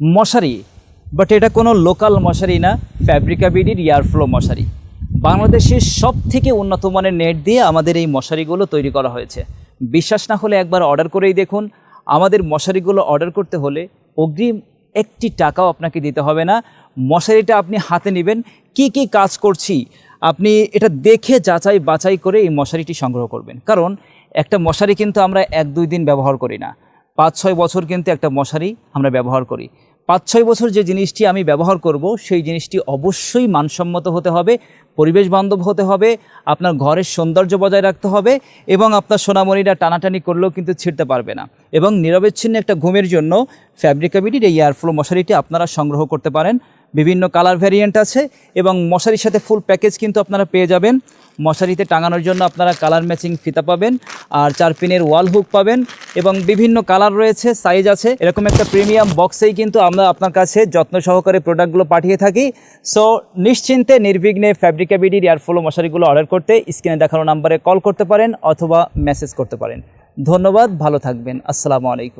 মশারি, বাট এটা কোনো লোকাল মশারি না, ফ্যাব্রিকা বিডির এয়ারফ্লো মশারি। বাংলাদেশের সব থেকে উন্নত মানের নেট দিয়ে আমাদের এই মশারিগুলো তৈরি করা হয়েছে। বিশ্বাস না হলে একবার অর্ডার করেই দেখুন। আমাদের মশারিগুলো অর্ডার করতে হলে অগ্রিম একটি টাকাও আপনাকে দিতে হবে না। মশারিটা আপনি হাতে নেবেন, কি কি কাজ করছি আপনি এটা দেখে যাচাই বাছাই করে এই মশারিটি সংগ্রহ করবেন। কারণ একটা মশারি কিন্তু আমরা 1-2 দিন ব্যবহার করি না, 5-6 বছর কিন্তু একটা মশারি আমরা ব্যবহার করি। 5-6 বছর যে জিনিসটি আমি ব্যবহার করব সেই জিনিসটি অবশ্যই মানসম্মত হতে হবে, পরিবেশ বান্ধব হতে হবে, আপনার ঘরের সৌন্দর্য বজায় রাখতে হবে এবং আপনার সোনামণিরা টানাটানি করলেও কিন্তু ছিঁড়তে পারবে না। এবং নিরবিচ্ছিন্ন একটা ঘুমের জন্য ফ্যাব্রিকা বিডির এই এয়ারফ্লো মশারিটি আপনারা সংগ্রহ করতে পারেন। বিভিন্ন কালার ভ্যারিয়েন্ট আছে এবং মশারির সাথে ফুল প্যাকেজ কিন্তু আপনারা পেয়ে যাবেন। মশারিতে টাঙানোর জন্য আপনারা কালার ম্যাচিং ফিতা পাবেন, আর 4 পিনের ওয়াল হুক পাবেন এবং বিভিন্ন কালার রয়েছে, সাইজ আছে। এরকম একটা প্রিমিয়াম বক্সেই কিন্তু আমরা আপনার কাছে যত্ন সহকারে প্রোডাক্টগুলো পাঠিয়ে থাকি। সো নিশ্চিন্তে নির্বিঘ্নে ফ্যাব্রিকা বিডির এয়ারফ্লো মশারিগুলো অর্ডার করতে স্ক্রিনে দেখানো নাম্বারে কল করতে পারেন অথবা মেসেজ করতে পারেন। ধন্যবাদ, ভালো থাকবেন। আসসালামু আলাইকুম।